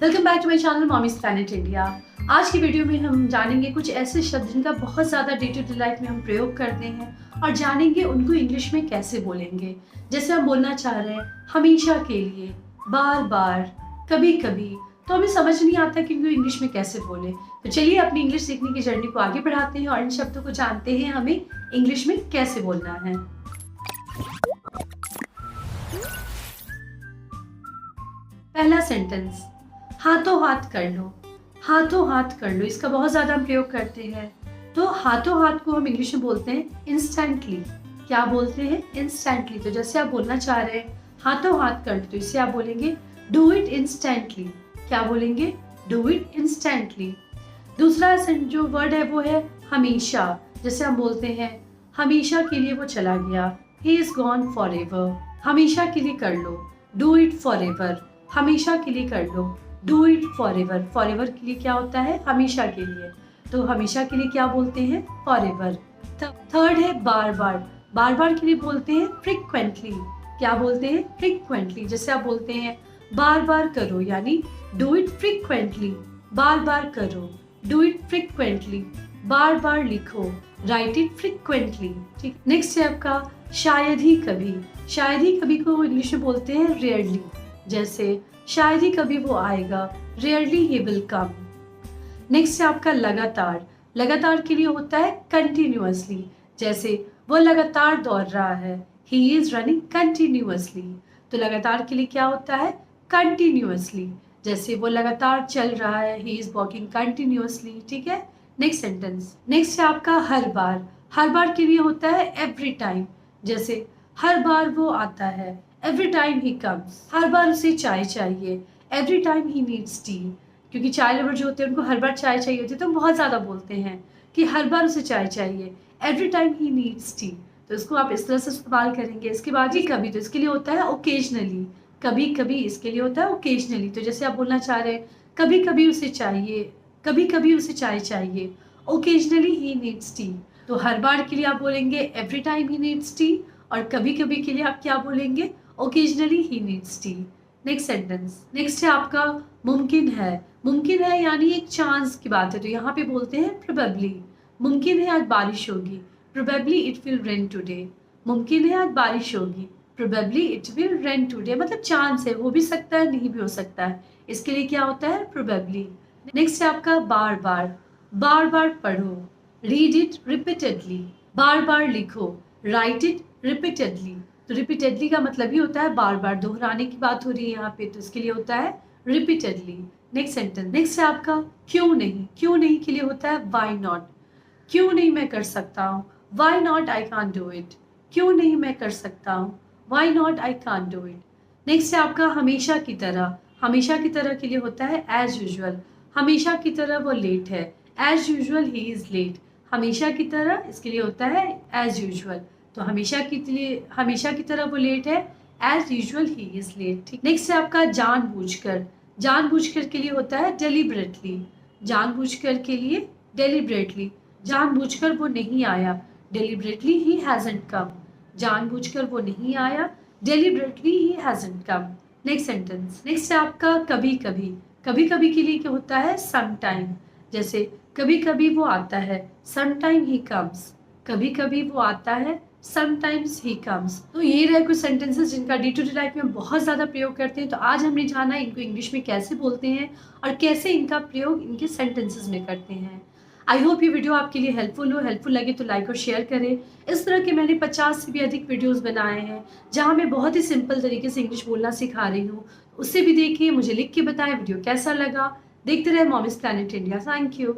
Welcome back to my channel mommies planet India. आज की video में हम जानेंगे कुछ ऐसे शब्द जिनका बहुत ज़्यादा डे टू डे लाइफ में हम प्रयोग करते हैं और जानेंगे उनको इंग्लिश में कैसे बोलेंगे। जैसे हम बोलना चाह रहे हैं हमेशा के लिए, बार बार, कभी कभी, तो हमें समझ नहीं आता कि इनको इंग्लिश में कैसे बोले। तो चलिए अपनी इंग्लिश सीखने की जर्नी को आगे बढ़ाते हैं और इन शब्दों को जानते हैं हमें इंग्लिश में कैसे बोलना है। पहला सेंटेंस, हाथों हाथ कर लो। हाथों हाथ कर लो, इसका बहुत ज्यादा हम प्रयोग करते हैं। तो हाथों हाथ को हम इंग्लिश में बोलते हैं इंस्टेंटली। क्या बोलते हैं? इंस्टेंटली। तो जैसे आप बोलना चाह रहे हैं हाथों हाथ कर लो, तो इससे आप बोलेंगे डू इट इंस्टेंटली। क्या बोलेंगे? Do it instantly. दूसरा जो वर्ड है वो है हमेशा। जैसे हम बोलते हैं हमेशा के लिए वो चला गया, he is gone forever. हमेशा के लिए कर लो, डू इट फॉर एवर। हमेशा के लिए कर लो, do it forever. Forever के लिए क्या होता है? हमेशा के लिए। तो हमेशा के लिए क्या बोलते हैं? For ever. थर्ड है बार बार। बार बार के लिए बोलते हैं फ्रिक्वेंटली। क्या बोलते हैं? फ्रिक्वेंटली। जैसे आप बोलते हैं बार बार करो, यानी डू इट फ्रिक्वेंटली। बार बार करो, डू इट फ्रिक्वेंटली। बार बार लिखो, राइट इट फ्रिक्वेंटली। ठीक। नेक्स्ट है आपका शायद ही कभी। शायद ही कभी को इंग्लिश में बोलते हैं रेयरली। जैसे शायद ही कभी वो आएगा, rarely he will come. Next है आपका लगातार। लगातार के लिए होता है कंटिन्यूअसली। जैसे वो लगातार दौड़ रहा है, ही इज रनिंग कंटिन्यूअसली। तो लगातार के लिए क्या होता है? कंटिन्यूअसली। जैसे वो लगातार चल रहा है, ही इज वॉकिंग कंटिन्यूअसली। ठीक है। नेक्स्ट सेंटेंस, नेक्स्ट है आपका हर बार। हर बार के लिए होता है एवरी टाइम। जैसे हर बार वो आता है, एवरी टाइम ही कम्स। हर बार उसे चाय चाहिए, every time he needs T. क्योंकि चाय लवर जो होते हैं उनको हर बार चाय चाहिए होती है, तो हम बहुत ज़्यादा बोलते हैं कि हर बार उसे चाय चाहिए, every time he needs T. तो इसको आप इस तरह से इस्तेमाल करेंगे। इसके बाद ही कभी, तो इसके लिए होता है ओकेजनली। कभी कभी इसके लिए होता है ओकेजनली। तो जैसे आप बोलना चाह रहे हैं कभी कभी उसे चाहिए, कभी कभी उसे चाय चाहिए, ओकेजनली ही नीड्स टी। तो हर बार के लिए आप बोलेंगे every time he needs T, और कभी कभी के लिए आप क्या बोलेंगे? Occasionally he needs T. Next sentence, next है आपका मुमकिन है। मुमकिन है यानी एक चांस की बात है, तो यहाँ पे बोलते हैं प्रोबेबली। मुमकिन है आज बारिश होगी, probably it will rain today. मुमकिन है आज बारिश होगी, probably it will rain today. मतलब चांस है, हो भी सकता है, नहीं भी हो सकता है। इसके लिए क्या होता है? प्रोबेबली। नेक्स्ट है आपका बार बार। बार बार पढ़ो, रीड इट रिपीटेडली। बार बार लिखो, राइट इट रिपीटेडली। तो रिपीटेडली का मतलब ही होता है बार बार, दोहराने की बात हो रही है यहाँ पे, तो इसके लिए होता है रिपीटेडली। नेक्स्ट सेंटेंस, नेक्स्ट है आपका क्यों नहीं। क्यों नहीं के लिए होता है व्हाई नॉट। क्यों नहीं मैं कर सकता हूँ, why not I can't do it. क्यों नहीं मैं कर सकता हूँ, why not I can't do it. Next है आपका हमेशा की तरह। हमेशा की तरह के लिए होता है एज यूजुअल। हमेशा की तरह वो लेट है, as usual he is late. हमेशा की तरह इसके लिए होता है एज यूजुअल। तो हमेशा की तरह वो लेट है, as usual he is late. ठीक। नेक्स्ट है आपका जानबूझकर। जानबूझकर के लिए होता है डेलिबरेटली। जानबूझकर के लिए डेलिबरेटली। जानबूझकर वो नहीं आया, डेलिबरेटली ही हैजंट कम। जानबूझकर वो नहीं आया, deliberately he hasn't come. Next sentence, next है आपका कभी कभी। कभी कभी के लिए क्या होता है? Some time. जैसे कभी कभी वो आता है, सम टाइम ही कम्स। कभी कभी वो आता है, sometimes he comes। तो ये रहे कुछ सेंटेंसेस जिनका डे टू डे लाइफ में बहुत ज़्यादा प्रयोग करते हैं। तो आज हमने जाना इनको इंग्लिश में कैसे बोलते हैं और कैसे इनका प्रयोग इनके सेंटेंसेस में करते हैं। आई होप ये वीडियो आपके लिए हेल्पफुल हो। हेल्पफुल लगे तो लाइक और शेयर करें। इस तरह के मैंने 50 से भी अधिक वीडियोज़ बनाए हैं जहाँ मैं बहुत ही सिंपल तरीके से इंग्लिश बोलना सिखा रही हूँ। उससे भी देखिए, मुझे लिख के बताएं वीडियो कैसा लगा। देखते रहे mommies planet India. Thank you.